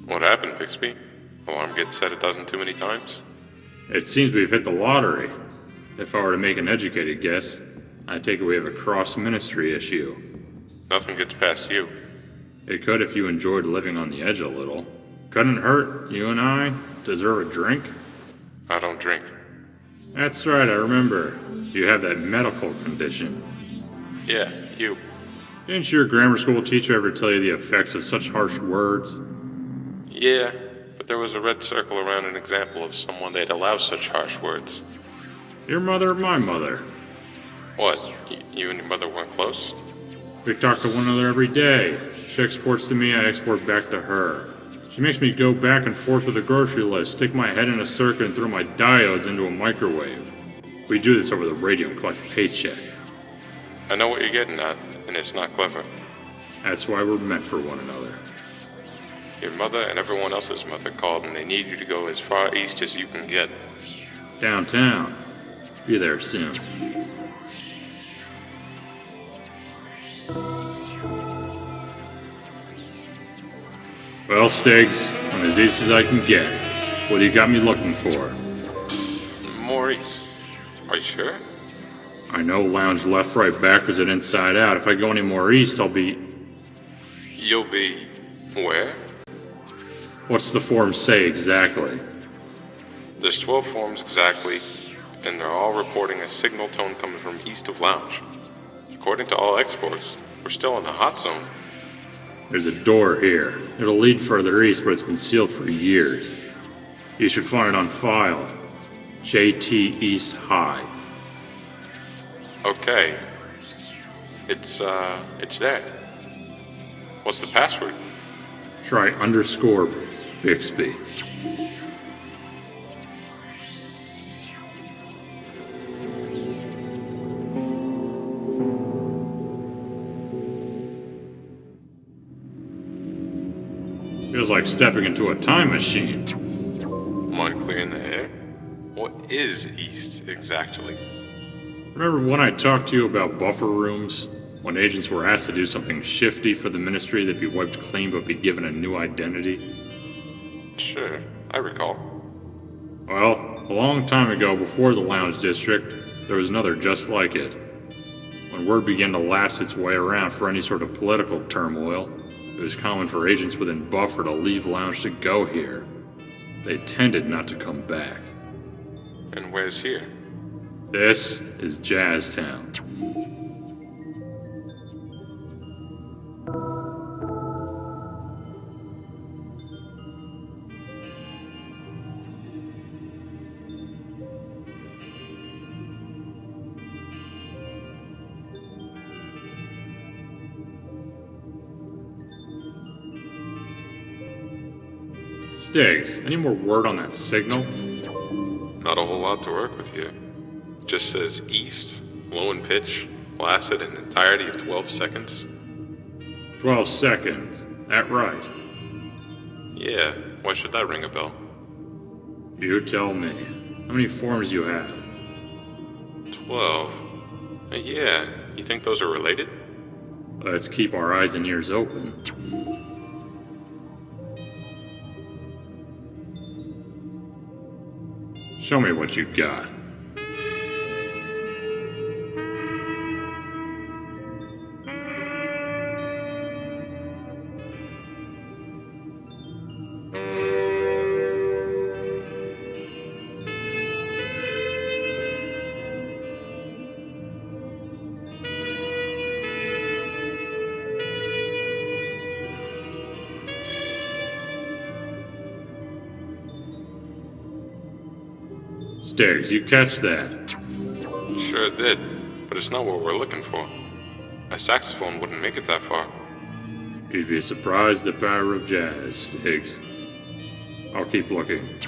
What happened, Bixby? Alarm gets set a dozen too many times? It seems we've hit the lottery. If I were to make an educated guess, I'd take it we have a cross-ministry issue. Nothing gets past you. It could if you enjoyed living on the edge a little. Couldn't hurt. You and I deserve a drink. I don't drink. That's right, I remember. You have that medical condition. Yeah, you. Didn't your grammar school teacher ever tell you the effects of such harsh words? Yeah, but there was a red circle around an example of someone they'd allow such harsh words. Your mother or my mother? What, you and your mother weren't close? We talk to one another every day. She exports to me, I export back to her. She makes me go back and forth with a grocery list, stick my head in a circuit, and throw my diodes into a microwave. We do this over the radio and collect a paycheck. I know what you're getting at, and it's not clever. That's why we're meant for one another. Your mother and everyone else's mother called, and they need you to go as far east as you can get. Downtown. Be there soon. Well, Stiggs, I'm as east as I can get. What do you got me looking for? More east. Are you sure? I know lounge left, right, backwards, and inside out. If I go any more east, I'll be... You'll be... where? What's the form say exactly? There's 12 forms exactly, and they're all reporting a signal tone coming from east of lounge. According to all exports, we're still in the hot zone. There's a door here. It'll lead further east, but it's been sealed for years. You should find it on file. JT East High. Okay. It's there. What's the password? Try underscore Bixby. Feels like stepping into a time machine. Mind clearing the air? What is east exactly? Remember when I talked to you about buffer rooms? When agents were asked to do something shifty for the ministry, they'd be wiped clean but be given a new identity? Sure, I recall. Well, a long time ago, before the Lounge District, there was another just like it. When word began to lapse its way around for any sort of political turmoil, it was common for agents within Buffer to leave Lounge to go here. They tended not to come back. And where's here? This is Jazztown. Stiggs, any more word on that signal? Not a whole lot to work with here. Just says east, low in pitch, lasted an entirety of 12 seconds. 12 seconds. That right? Yeah, why should that ring a bell? You tell me. How many forms you have? 12. Yeah, you think those are related? Let's keep our eyes and ears open. Show me what you got. Stiggs, you catch that? Sure did, but it's not what we're looking for. A saxophone wouldn't make it that far. You'd be surprised at the power of jazz, Stiggs. I'll keep looking.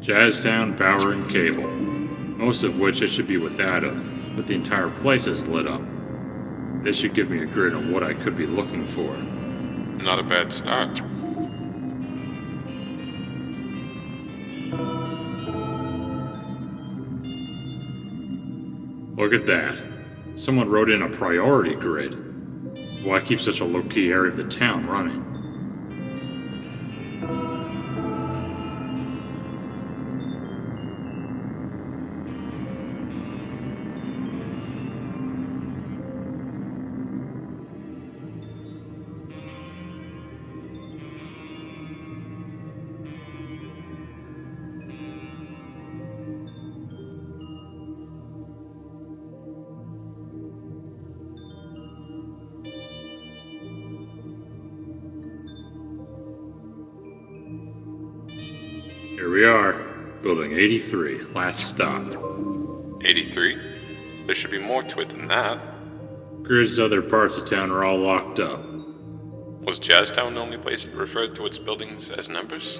Jazztown Power and Cable. Most of which it should be without them, but the entire place is lit up. This should give me a grid on what I could be looking for. Not a bad start. Look at that. Someone wrote in a priority grid. Why keep such a low-key area of the town running? Here we are, building 83, last stop. 83? There should be more to it than that. Grid's other parts of town are all locked up. Was Jazztown the only place that referred to its buildings as numbers?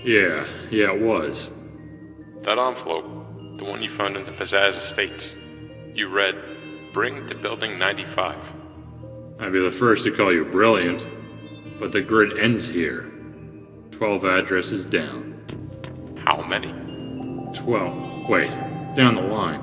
Yeah, it was. That envelope, the one you found in the Pizzazz Estates, you read, "Bring to Building 95. I'd be the first to call you brilliant, but the grid ends here. 12 addresses down. How many? 12. Wait, down the line.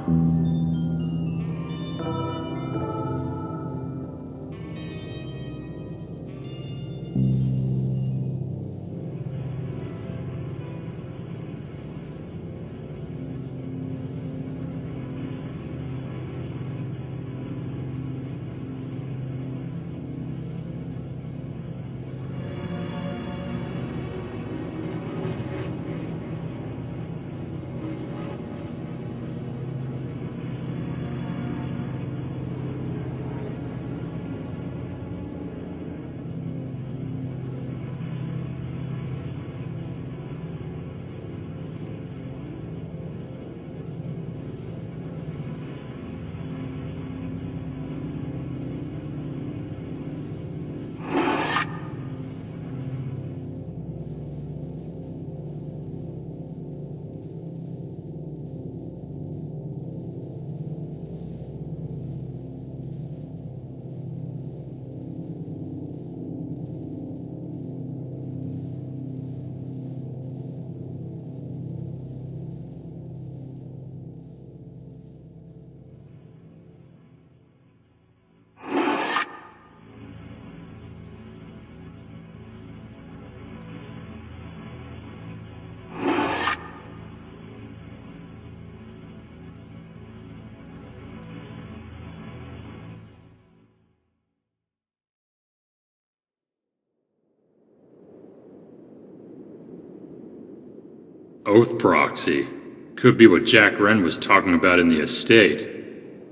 Oath proxy. Could be what Jack Wren was talking about in the estate.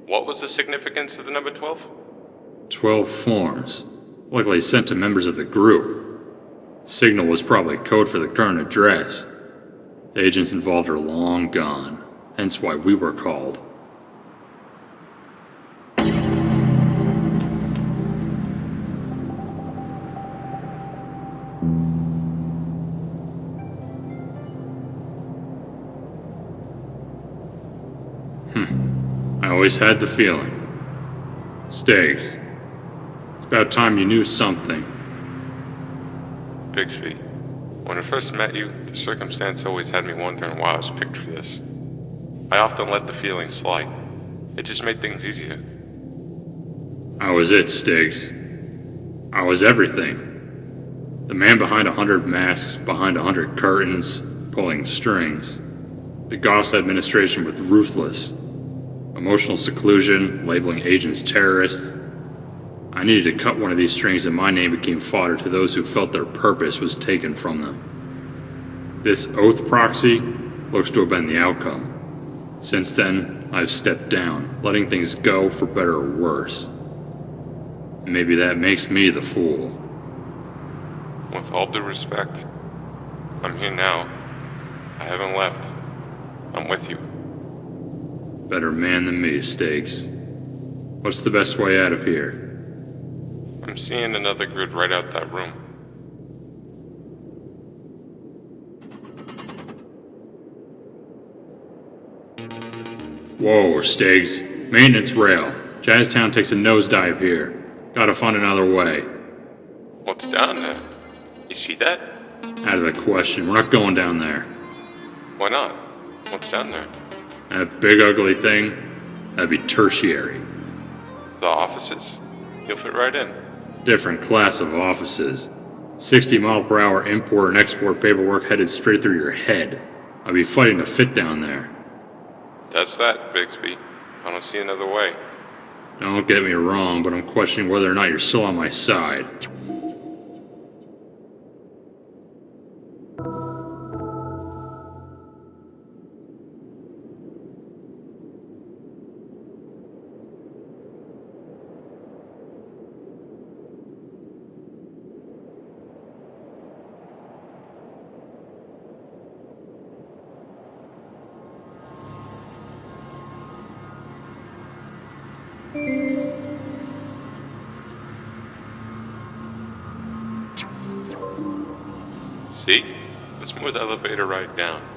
What was the significance of the number 12? 12 forms, likely sent to members of the group. Signal was probably code for the current address. The agents involved are long gone, hence why we were called. I always had the feeling. Stiggs, it's about time you knew something. Bixby, when I first met you, the circumstance always had me wondering why I was picked for this. I often let the feeling slide. It just made things easier. I was it, Stiggs. I was everything. The man behind 100 masks, behind 100 curtains, pulling strings. The Goss administration was ruthless. Emotional seclusion, labeling agents terrorists. I needed to cut one of these strings and my name became fodder to those who felt their purpose was taken from them. This oath proxy looks to have been the outcome. Since then, I've stepped down, letting things go for better or worse. Maybe that makes me the fool. With all due respect, I'm here now. I haven't left. I'm with you. Better man than me, Stiggs. What's the best way out of here? I'm seeing another grid right out that room. Whoa, Stiggs. Maintenance rail. Jazztown takes a nosedive here. Gotta find another way. What's down there? You see that? Out of the question. We're not going down there. Why not? What's down there? That big ugly thing? That'd be tertiary. The offices? You'll fit right in. Different class of offices. 60-mile-per-hour import and export paperwork headed straight through your head. I'd be fighting to fit down there. That's that, Bixby. I don't see another way. Don't get me wrong, but I'm questioning whether or not you're still on my side. See? Let's move the elevator right down.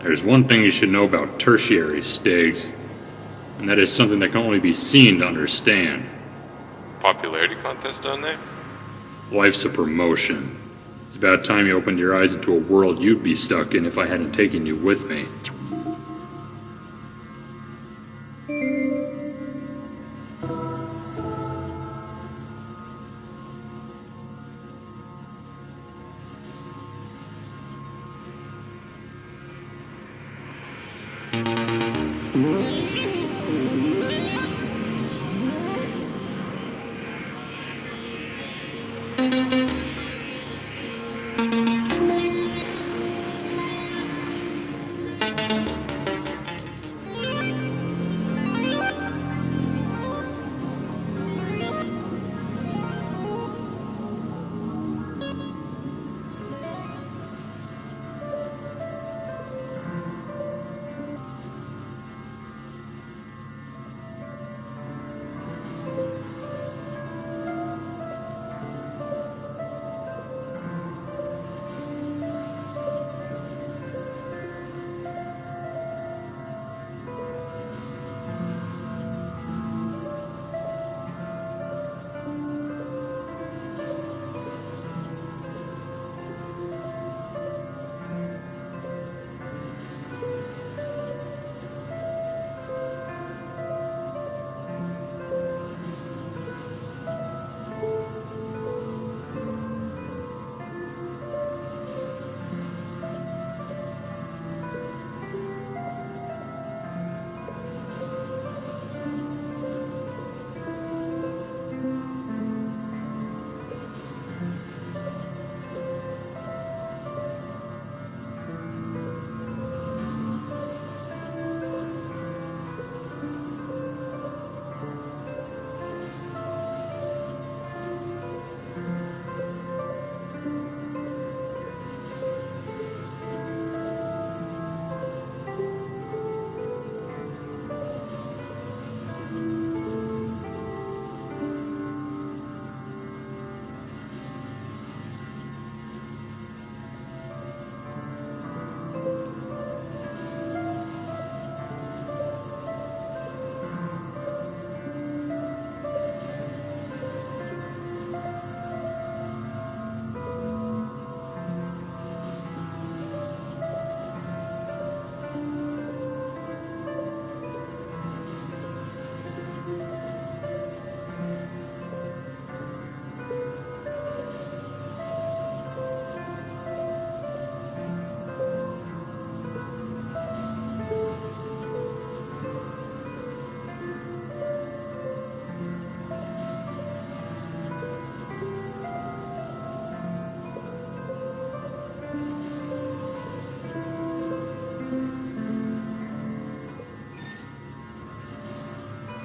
There's one thing you should know about tertiary, Stiggs, and that is something that can only be seen to understand. Popularity contest down there? Life's a promotion. It's about time you opened your eyes into a world you'd be stuck in if I hadn't taken you with me.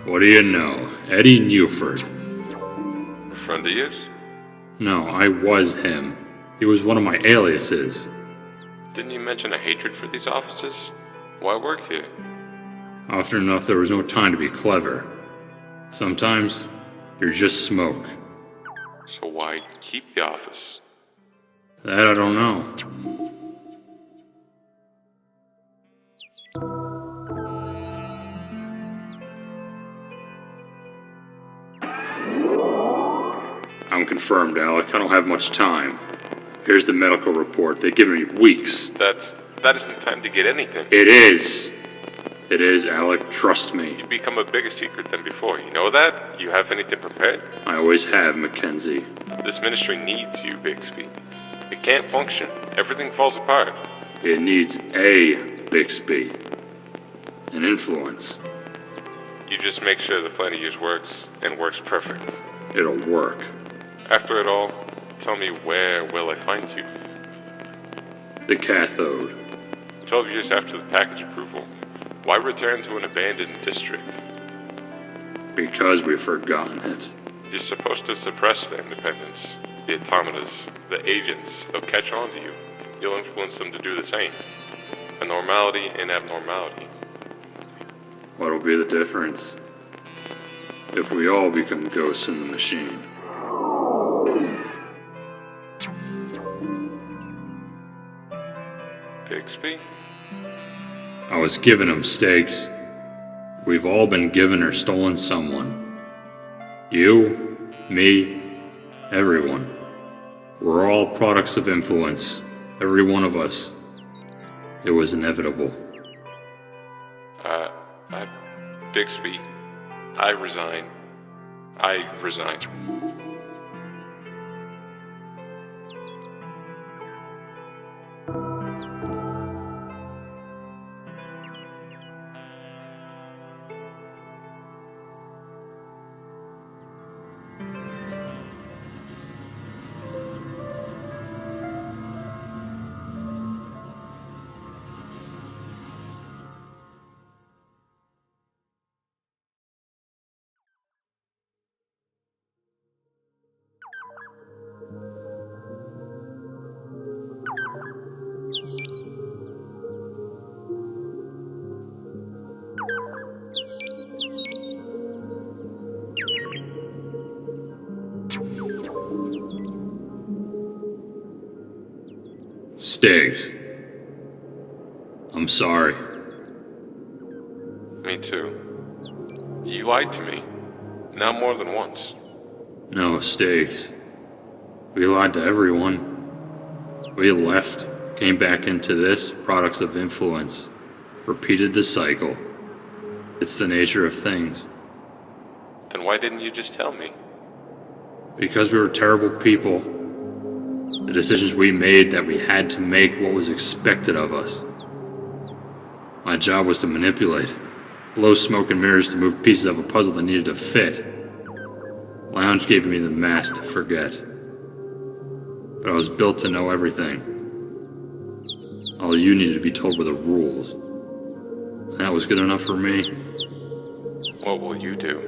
What do you know? Eddie Newford. A friend of yours? No, I was him. He was one of my aliases. Didn't you mention a hatred for these offices? Why work here? Often enough, there was no time to be clever. Sometimes, you're just smoke. So why keep the office? That I don't know. I'm confirmed, Alec. I don't have much time. Here's the medical report. They've given me weeks. That isn't time to get anything. It is. It is, Alec. Trust me. You've become a bigger secret than before. You know that? You have anything prepared? I always have, Mackenzie. This ministry needs you, Bixby. It can't function. Everything falls apart. It needs a Bixby. An influence. You just make sure the plan of yours works, and works perfect. It'll work. After it all, tell me, where will I find you? The cathode. 12 years after the package approval, why return to an abandoned district? Because we've forgotten it. You're supposed to suppress their independence. The automatas, the agents, they'll catch on to you. You'll influence them to do the same. A normality in abnormality. What'll be the difference? If we all become ghosts in the machine. Bixby? I was giving them stakes. We've all been given or stolen someone. You, me, everyone. We're all products of influence. Every one of us. It was inevitable. Bixby, I resign. I resign. Stiggs. I'm sorry. Me too. You lied to me. Now more than once. No, Stiggs. We lied to everyone. We left, came back into this, products of influence. Repeated the cycle. It's the nature of things. Then why didn't you just tell me? Because we were terrible people. The decisions we made that we had to make what was expected of us. My job was to manipulate. Blow smoke and mirrors to move pieces of a puzzle that needed to fit. Lounge gave me the mask to forget. But I was built to know everything. All you needed to be told were the rules. And that was good enough for me. What will you do?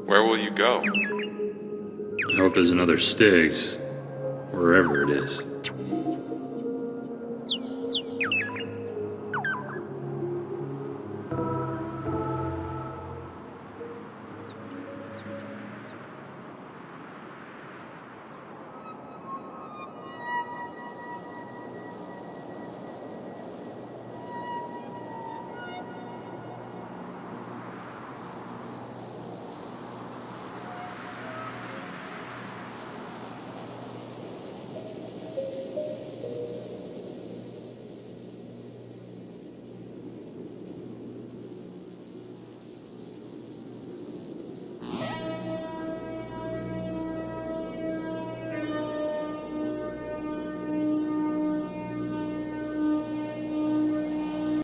Where will you go? I hope there's another Stiggs. Wherever it is.